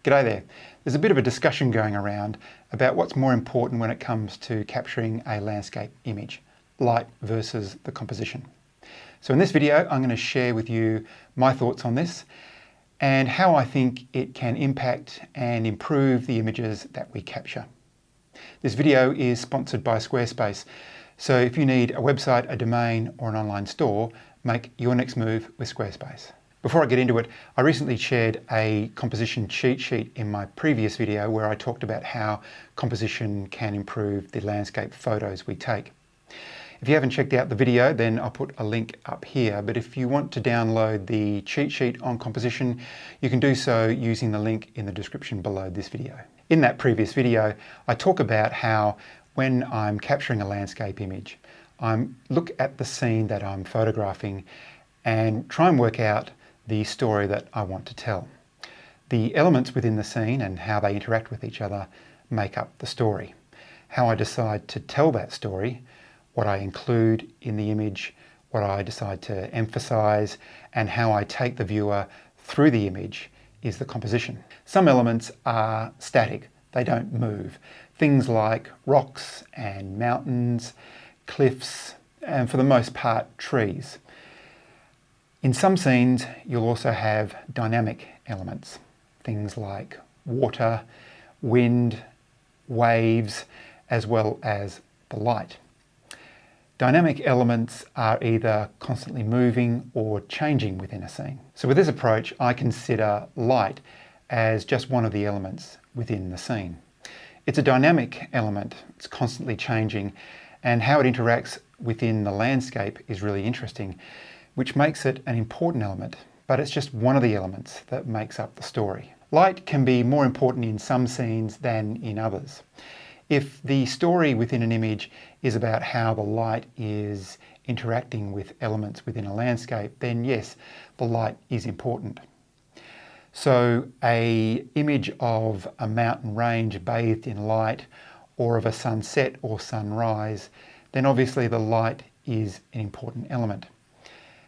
G'day there. There's a bit of a discussion going around about what's more important when it comes to capturing a landscape image, light versus the composition. So in this video, I'm going to share with you my thoughts on this and how I think it can impact and improve the images that we capture. This video is sponsored by Squarespace, so if you need a website, a domain, or an online store, make your next move with Squarespace. Before I get into it, I recently shared a composition cheat sheet in my previous video where I talked about how composition can improve the landscape photos we take. If you haven't checked out the video, then I'll put a link up here, but if you want to download the cheat sheet on composition, you can do so using the link in the description below this video. In that previous video, I talk about how when I'm capturing a landscape image, I look at the scene that I'm photographing and try and work out the story that I want to tell. The elements within the scene and how they interact with each other make up the story. How I decide to tell that story, what I include in the image, what I decide to emphasize, and how I take the viewer through the image is the composition. Some elements are static, they don't move. Things like rocks and mountains, cliffs, and for the most part, trees. In some scenes, you'll also have dynamic elements, things like water, wind, waves, as well as the light. Dynamic elements are either constantly moving or changing within a scene. So with this approach, I consider light as just one of the elements within the scene. It's a dynamic element, it's constantly changing, and how it interacts within the landscape is really interesting, which makes it an important element, but it's just one of the elements that makes up the story. Light can be more important in some scenes than in others. If the story within an image is about how the light is interacting with elements within a landscape, then yes, the light is important. So an image of a mountain range bathed in light, or of a sunset or sunrise, then obviously the light is an important element.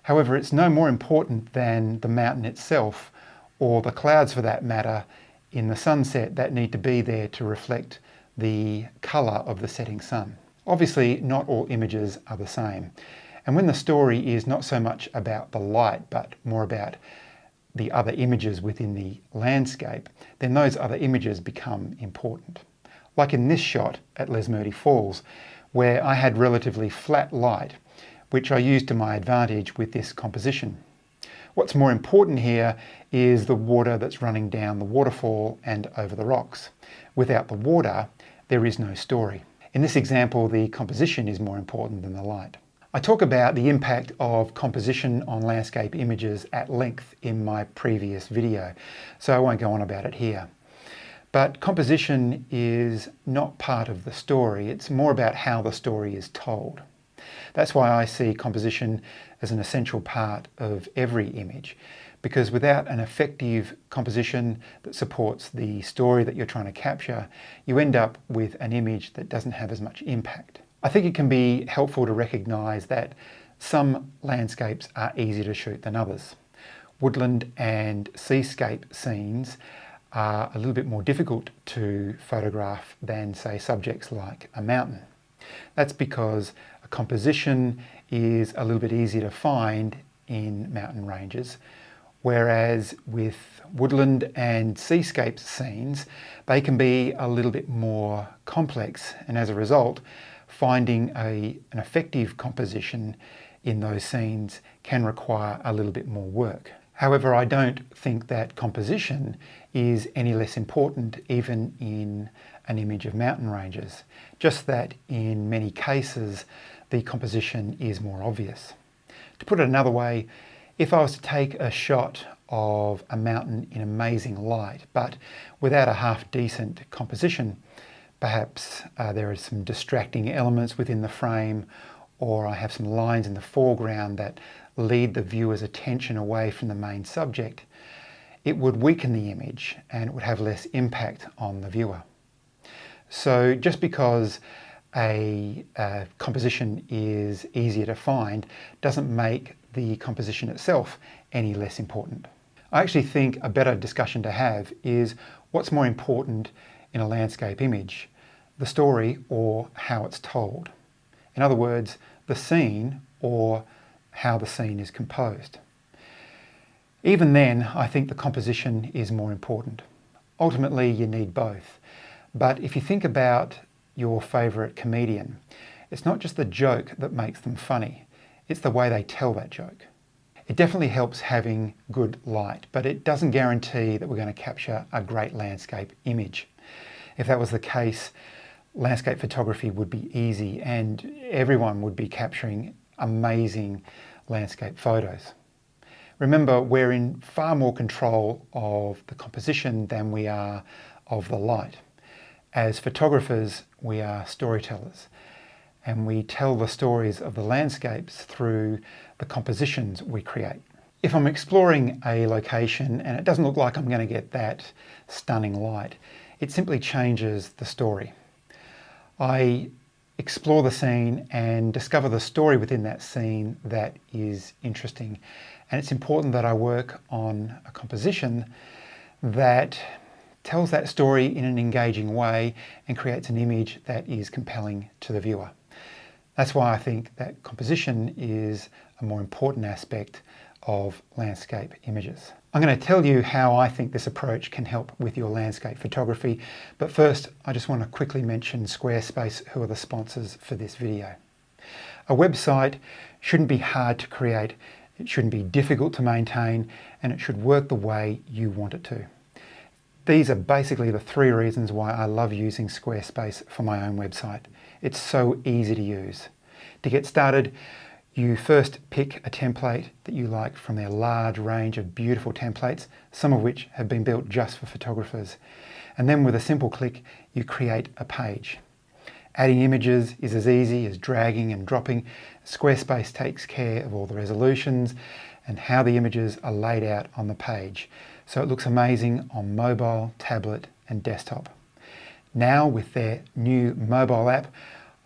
However, it's no more important than the mountain itself, or the clouds for that matter, in the sunset that need to be there to reflect the colour of the setting sun. Obviously, not all images are the same. And when the story is not so much about the light, but more about the other images within the landscape, then those other images become important. Like in this shot at Lesmurdie Falls, where I had relatively flat light, which I used to my advantage with this composition. What's more important here is the water that's running down the waterfall and over the rocks. Without the water, there is no story. In this example, the composition is more important than the light. I talk about the impact of composition on landscape images at length in my previous video, so I won't go on about it here. But composition is not part of the story, it's more about how the story is told. That's why I see composition as an essential part of every image, because without an effective composition that supports the story that you're trying to capture, you end up with an image that doesn't have as much impact. I think it can be helpful to recognise that some landscapes are easier to shoot than others. Woodland and seascape scenes are a little bit more difficult to photograph than, say, subjects like a mountain. That's because a composition is a little bit easier to find in mountain ranges, whereas with woodland and seascape scenes, they can be a little bit more complex, and as a result, finding an effective composition in those scenes can require a little bit more work. However, I don't think that composition is any less important even in an image of mountain ranges, just that in many cases the composition is more obvious. To put it another way, if I was to take a shot of a mountain in amazing light but without a half-decent composition, perhaps there are some distracting elements within the frame, or I have some lines in the foreground that lead the viewer's attention away from the main subject, it would weaken the image and it would have less impact on the viewer. So just because a composition is easier to find doesn't make the composition itself any less important. I actually think a better discussion to have is what's more important in a landscape image, the story or how it's told. In other words, the scene or how the scene is composed. Even then, I think the composition is more important. Ultimately, you need both. But if you think about your favourite comedian, it's not just the joke that makes them funny, it's the way they tell that joke. It definitely helps having good light, but it doesn't guarantee that we're going to capture a great landscape image. If that was the case, landscape photography would be easy and everyone would be capturing amazing landscape photos. Remember, we're in far more control of the composition than we are of the light. As photographers, we are storytellers, and we tell the stories of the landscapes through the compositions we create. If I'm exploring a location and it doesn't look like I'm going to get that stunning light, it simply changes the story. I explore the scene and discover the story within that scene that is interesting. And it's important that I work on a composition that tells that story in an engaging way and creates an image that is compelling to the viewer. That's why I think that composition is a more important aspect of landscape images. I'm going to tell you how I think this approach can help with your landscape photography, but first I just want to quickly mention Squarespace, who are the sponsors for this video. A website shouldn't be hard to create, it shouldn't be difficult to maintain, and it should work the way you want it to. These are basically the 3 reasons why I love using Squarespace for my own website. It's so easy to use. To get started, you first pick a template that you like from their large range of beautiful templates, some of which have been built just for photographers. And then with a simple click, you create a page. Adding images is as easy as dragging and dropping. Squarespace takes care of all the resolutions and how the images are laid out on the page, so it looks amazing on mobile, tablet and desktop. Now with their new mobile app,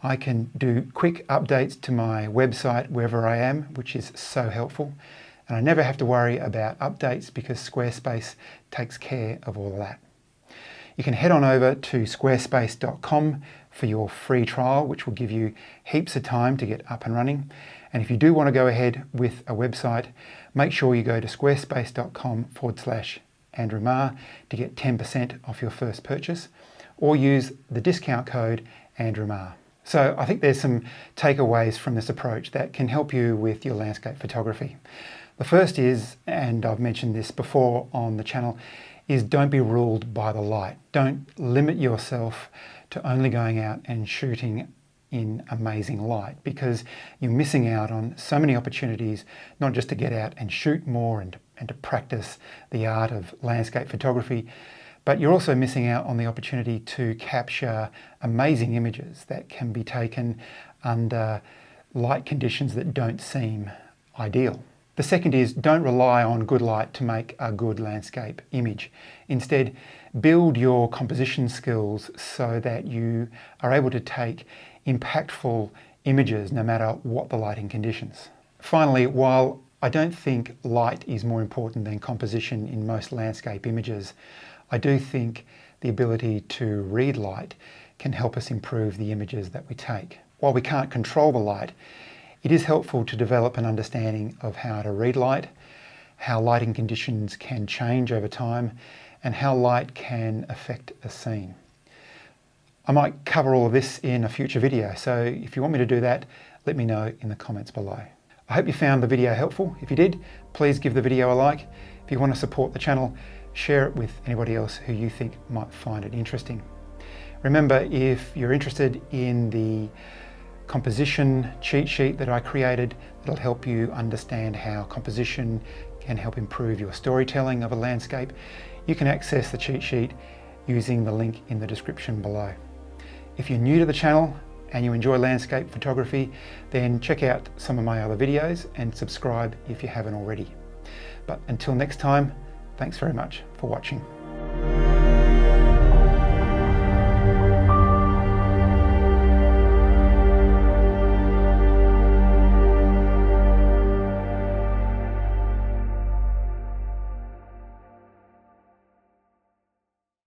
I can do quick updates to my website wherever I am, which is so helpful. And I never have to worry about updates because Squarespace takes care of all of that. You can head on over to squarespace.com for your free trial, which will give you heaps of time to get up and running. And if you do want to go ahead with a website, make sure you go to squarespace.com/Andrew Marr to get 10% off your first purchase, or use the discount code Andrew Marr. So I think there's some takeaways from this approach that can help you with your landscape photography. The first is, and I've mentioned this before on the channel, is don't be ruled by the light. Don't limit yourself to only going out and shooting in amazing light, because you're missing out on so many opportunities, not just to get out and shoot more and to practice the art of landscape photography, but you're also missing out on the opportunity to capture amazing images that can be taken under light conditions that don't seem ideal. The second is don't rely on good light to make a good landscape image. Instead, build your composition skills so that you are able to take impactful images no matter what the lighting conditions. Finally, while I don't think light is more important than composition in most landscape images, I do think the ability to read light can help us improve the images that we take. While we can't control the light, it is helpful to develop an understanding of how to read light, how lighting conditions can change over time, and how light can affect a scene. I might cover all of this in a future video, so if you want me to do that, let me know in the comments below. I hope you found the video helpful. If you did, please give the video a like. If you want to support the channel, share it with anybody else who you think might find it interesting. Remember, if you're interested in the composition cheat sheet that I created, that'll help you understand how composition can help improve your storytelling of a landscape, you can access the cheat sheet using the link in the description below. If you're new to the channel and you enjoy landscape photography, then check out some of my other videos and subscribe if you haven't already. But until next time, thanks very much for watching.